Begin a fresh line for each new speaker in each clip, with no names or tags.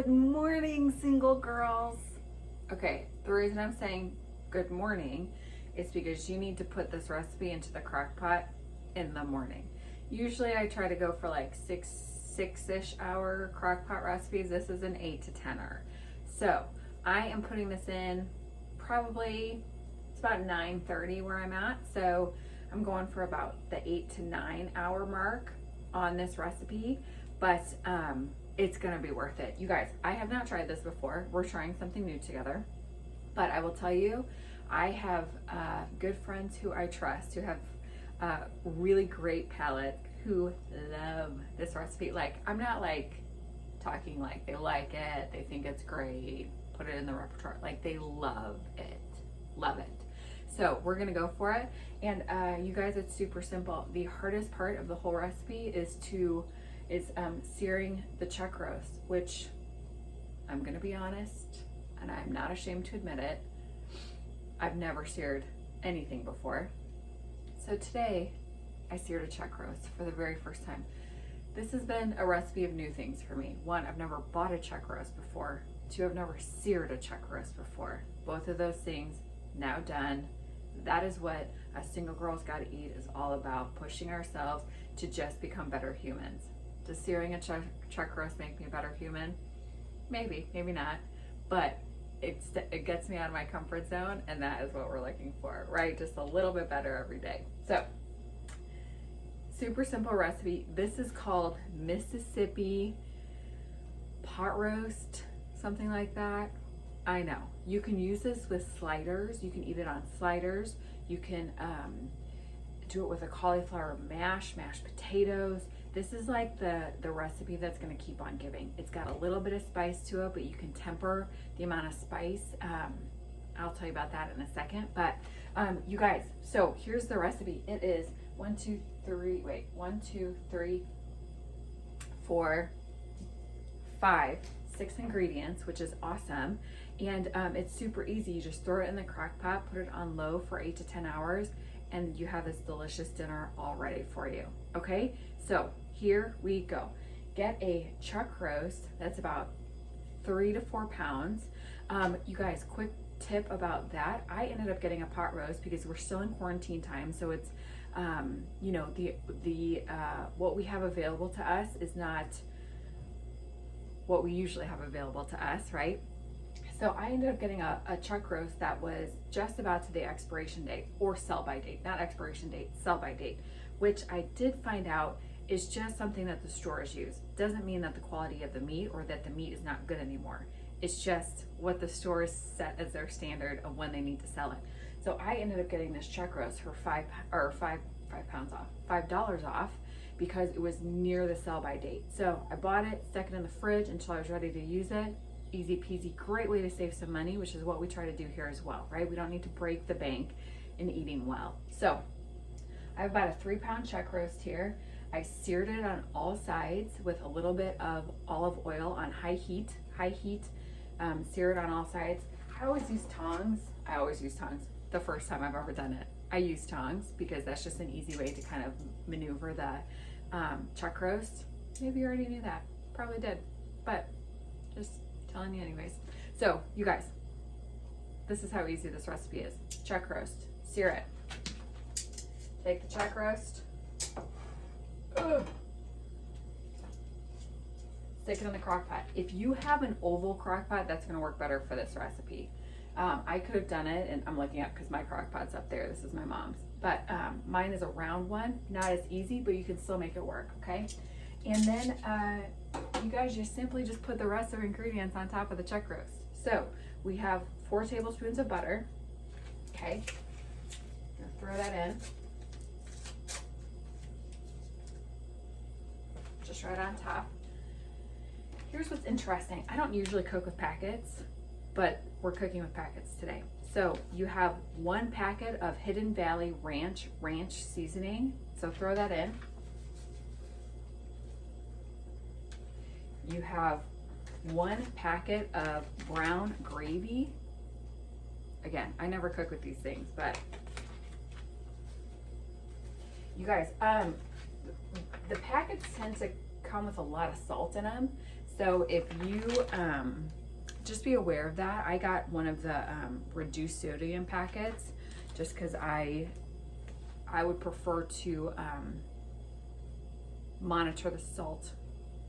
Good morning, single girls. Okay, the reason I'm saying good morning is because you need to put this recipe into the crock pot in the morning. Usually I try to go for like six-ish hour crock pot recipes. This is an 8 to 10-er. So I am putting this in probably, it's about 9:30 where I'm at. So I'm going for about the 8 to 9 hour mark on this recipe, but it's gonna be worth it. You guys, I have not tried this before. We're trying something new together, but I will tell you, I have good friends who I trust, who have really great palate, who love this recipe. Like, I'm not like talking like they like it, they think it's great, put it in the repertoire. Like, they love it, love it. So we're gonna go for it. And you guys, it's super simple. The hardest part of the whole recipe is searing the chuck roast, which I'm gonna be honest, and I'm not ashamed to admit it, I've never seared anything before. So today I seared a chuck roast for the very first time. This has been a recipe of new things for me. One, I've never bought a chuck roast before. Two, I've never seared a chuck roast before. Both of those things now done. That is what a single girl's gotta eat is all about, pushing ourselves to just become better humans. Does searing a chuck roast make me a better human? Maybe, maybe not, but it gets me out of my comfort zone, and that is what we're looking for, right? Just a little bit better every day. So, super simple recipe. This is called Mississippi pot roast, something like that. I know. You can use this with sliders. You can eat it on sliders. You can do it with a cauliflower mashed potatoes. This is like the recipe that's gonna keep on giving. It's got a little bit of spice to it, but you can temper the amount of spice. I'll tell you about that in a second. But you guys, so here's the recipe. It is 1, 2, 3, 4, 5, 6 ingredients, which is awesome. And it's super easy. You just throw it in the crock pot, put it on low for 8 to 10 hours, and you have this delicious dinner all ready for you. Okay, so here we go. Get a chuck roast that's about 3 to 4 pounds. You guys, quick tip about that. I ended up getting a pot roast because we're still in quarantine time, so it's you know, what we have available to us is not what we usually have available to us, right? So I ended up getting a chuck roast that was just about to the expiration date, or sell by date, not expiration date, sell by date, which I did find out is just something that the stores use. Doesn't mean that the quality of the meat or that the meat is not good anymore. It's just what the stores set as their standard of when they need to sell it. So I ended up getting this chuck roast for $5 off because it was near the sell by date. So I bought it, stuck it in the fridge until I was ready to use it. Easy peasy, great way to save some money, which is what we try to do here as well, right? We don't need to break the bank in eating well. So I have about a 3-pound chuck roast here. I seared it on all sides with a little bit of olive oil on high heat, sear it on all sides. I always use tongs. The first time I've ever done it, I use tongs because that's just an easy way to kind of maneuver the chuck roast. Maybe you already knew that, probably did, but just telling you anyways. So you guys, this is how easy this recipe is. Chuck roast, sear it. Take the chuck roast, stick it in the crock pot. If you have an oval crock pot, that's gonna work better for this recipe. I could have done it, and I'm looking up because my crock pot's up there. This is my mom's, but mine is a round one, not as easy, but you can still make it work, okay? And then you guys just simply put the rest of the ingredients on top of the chuck roast. So we have 4 tablespoons of butter, okay? I'm gonna throw that in. Just right on top. Here's what's interesting. I don't usually cook with packets, but we're cooking with packets today. So you have 1 packet of Hidden Valley ranch seasoning. So throw that in. You have 1 packet of brown gravy. Again, I never cook with these things, but you guys, the packets tend to come with a lot of salt in them. So if you, just be aware of that. I got one of the reduced sodium packets just because I would prefer to monitor the salt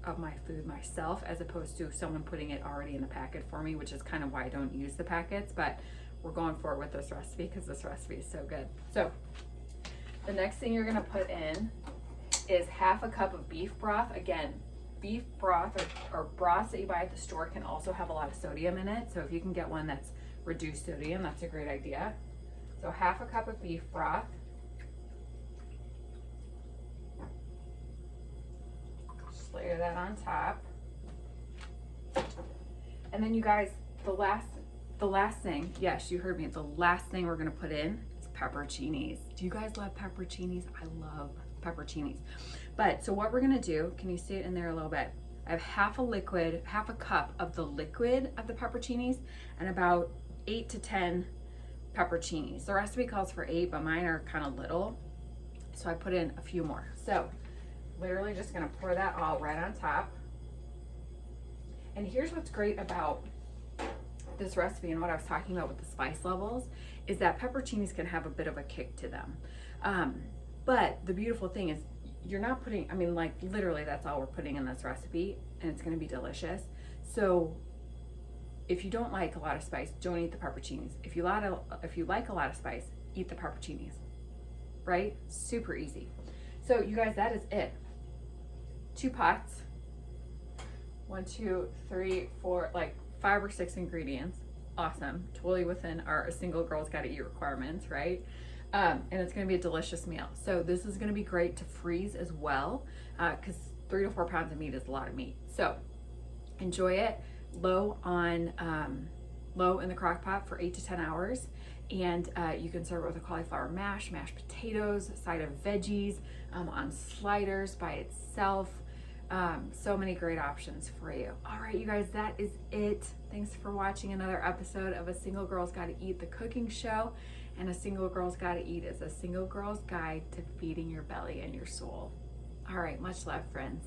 of my food myself as opposed to someone putting it already in the packet for me, which is kind of why I don't use the packets, but we're going forward with this recipe because this recipe is so good. So the next thing you're gonna put in is half a cup of beef broth. Again, beef broth or broths that you buy at the store can also have a lot of sodium in it. So if you can get one that's reduced sodium, that's a great idea. So half a cup of beef broth. Just layer that on top. And then you guys, the last thing, yes, you heard me, the last thing we're gonna put in is pepperoncinis. Do you guys love pepperoncinis? I love pepperoncinis. But so what we're gonna do, can you see it in there a little bit? I have half a cup of the liquid of the pepperoncinis and about 8 to 10 pepperoncinis. The recipe calls for 8, but mine are kind of little. So I put in a few more. So literally just gonna pour that all right on top. And here's what's great about this recipe and what I was talking about with the spice levels is that pepperoncinis can have a bit of a kick to them. But the beautiful thing is you're not putting, I mean, like literally that's all we're putting in this recipe and it's gonna be delicious. So if you don't like a lot of spice, don't eat the pepperoncinis. If you like a lot of spice, eat the pepperoncinis, right? Super easy. So you guys, that is it. 2 pots, 1, 2, 3, 4, like 5 or 6 ingredients. Awesome, totally within our single girl's gotta eat requirements, right? And it's gonna be a delicious meal. So this is gonna be great to freeze as well, because 3 to 4 pounds of meat is a lot of meat. So enjoy it low in the crock pot for 8 to 10 hours. And you can serve it with a cauliflower mash, mashed potatoes, a side of veggies, on sliders by itself. So many great options for you. All right, you guys, that is it. Thanks for watching another episode of A Single Girl's Gotta Eat, the cooking show. And A Single Girl's Gotta Eat is a single girl's guide to feeding your belly and your soul. All right, much love, friends.